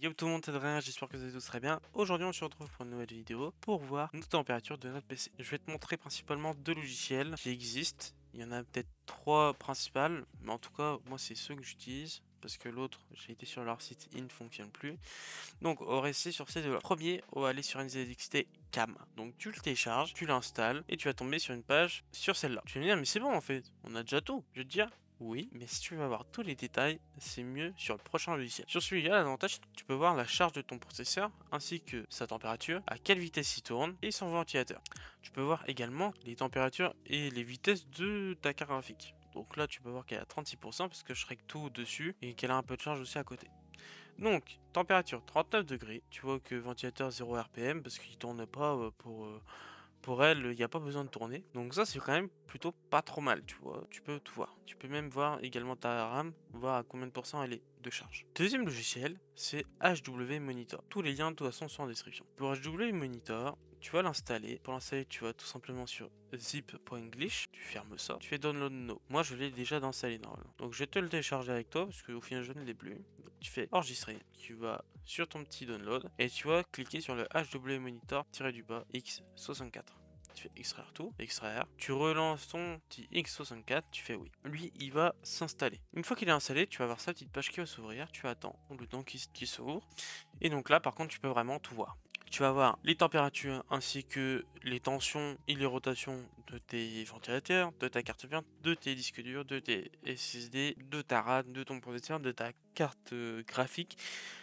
Yo tout le monde, c'est Adrien, j'espère que vous allez tous très bien. Aujourd'hui on se retrouve pour une nouvelle vidéo pour voir notre température de notre PC. Je vais te montrer principalement deux logiciels qui existent. Il y en a peut-être trois principales, mais en tout cas moi c'est ceux que j'utilise. Parce que l'autre, j'ai été sur leur site, il ne fonctionne plus. Donc on va rester sur ces deux-là. Premier, on va aller sur NZXT Cam. Donc tu le télécharges, tu l'installes et tu vas tomber sur une page sur celle-là. Tu vas me dire mais c'est bon en fait, on a déjà tout. Je vais te dire oui, mais si tu veux avoir tous les détails, c'est mieux sur le prochain logiciel. Sur celui-là, l'avantage, tu peux voir la charge de ton processeur ainsi que sa température, à quelle vitesse il tourne et son ventilateur. Tu peux voir également les températures et les vitesses de ta carte graphique. Donc là, tu peux voir qu'elle est à 36% parce que je règle tout dessus et qu'elle a un peu de charge aussi à côté. Donc, température 39 degrés. Tu vois que ventilateur 0 RPM parce qu'il tourne pas pour elle, il n'y a pas besoin de tourner. Donc ça, c'est quand même plutôt pas trop mal, tu vois. Tu peux tout voir. Tu peux même voir également ta RAM, voir à combien de pourcents elle est de charge. Deuxième logiciel, c'est HW Monitor. Tous les liens de toute façon sont en description. Pour HW Monitor, tu vas l'installer. Pour l'installer, tu vas tout simplement sur zip.english, tu fermes ça, tu fais download now. Moi, je l'ai déjà installé normalement. Donc, je vais te le télécharger avec toi parce qu'au final, je ne l'ai plus. Donc, tu fais enregistrer, tu vas sur ton petit download et tu vas cliquer sur le HW Monitor-du-bas X64. Tu fais extraire tout, extraire, tu relances ton petit X64, tu fais oui. Lui, il va s'installer. Une fois qu'il est installé, tu vas avoir sa petite page qui va s'ouvrir, tu attends le temps qui s'ouvre. Et donc là, par contre, tu peux vraiment tout voir. Tu vas voir les températures ainsi que les tensions et les rotations de tes ventilateurs, de ta carte mère, de tes disques durs, de tes SSD, de ta RAM, de ton processeur, de ta carte graphique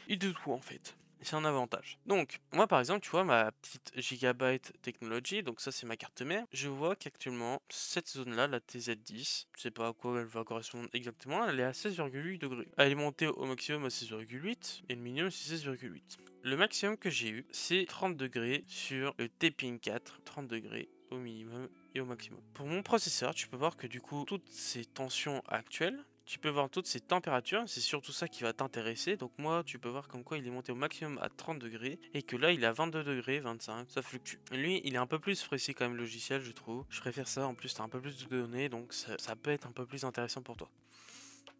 et de tout en fait. C'est un avantage. Donc, moi par exemple, tu vois ma petite Gigabyte Technology, donc ça c'est ma carte mère. Je vois qu'actuellement, cette zone-là, la TZ10, je sais pas à quoi elle va correspondre exactement, elle est à 16,8 degrés. Elle est montée au maximum à 16,8 et le minimum c'est 16,8. Le maximum que j'ai eu, c'est 30 degrés sur le T-Pin 4, 30 degrés au minimum et au maximum. Pour mon processeur, tu peux voir que du coup, toutes ces tensions actuelles, tu peux voir toutes ces températures, c'est surtout ça qui va t'intéresser. Donc moi, tu peux voir comme quoi il est monté au maximum à 30 degrés et que là, il est à 22 degrés, 25, ça fluctue. Lui, il est un peu plus précis quand même logiciel, je trouve. Je préfère ça, en plus, t'as un peu plus de données, donc ça peut être un peu plus intéressant pour toi.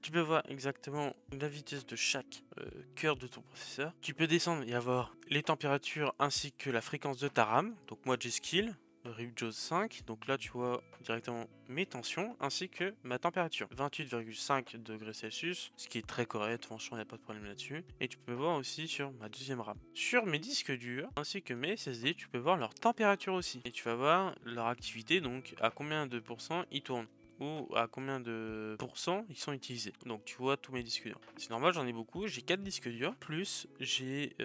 Tu peux voir exactement la vitesse de chaque cœur de ton processeur. Tu peux descendre et avoir les températures ainsi que la fréquence de ta RAM. Donc moi j'ai Skill, RipJaws 5. Donc là tu vois directement mes tensions ainsi que ma température. 28,5 degrés Celsius, ce qui est très correct, franchement il n'y a pas de problème là-dessus. Et tu peux voir aussi sur ma deuxième RAM. Sur mes disques durs ainsi que mes SSD, tu peux voir leur température aussi. Et tu vas voir leur activité, donc à combien de pourcents ils tournent ou à combien de pourcents ils sont utilisés. Donc tu vois tous mes disques durs. C'est normal, j'en ai beaucoup, j'ai 4 disques durs, plus j'ai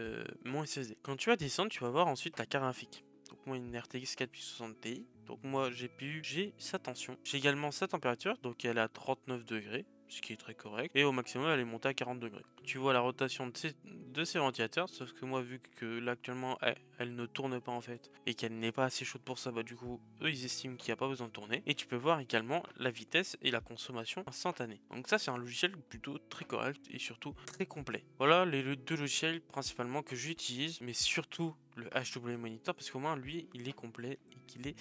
mon SSD. Quand tu vas descendre, tu vas voir ensuite ta carte graphique. Donc moi une RTX 4060 Ti. Donc moi j'ai sa tension. J'ai également sa température, donc elle est à 39 degrés, ce qui est très correct. Et au maximum elle est montée à 40 degrés. Tu vois la rotation de ces ventilateurs, sauf que moi vu que là actuellement elle ne tourne pas en fait, et qu'elle n'est pas assez chaude pour ça, bah du coup eux ils estiment qu'il n'y a pas besoin de tourner. Et tu peux voir également la vitesse et la consommation instantanée. Donc ça c'est un logiciel plutôt très correct et surtout très complet. Voilà les deux logiciels principalement que j'utilise, mais surtout le HW Monitor parce qu'au moins lui il est complet et qu'il est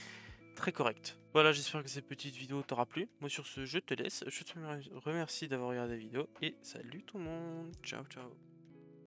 très correct. Voilà, j'espère que cette petite vidéo t'aura plu. Moi sur ce, je te laisse. Je te remercie d'avoir regardé la vidéo et salut tout le monde. Ciao ciao.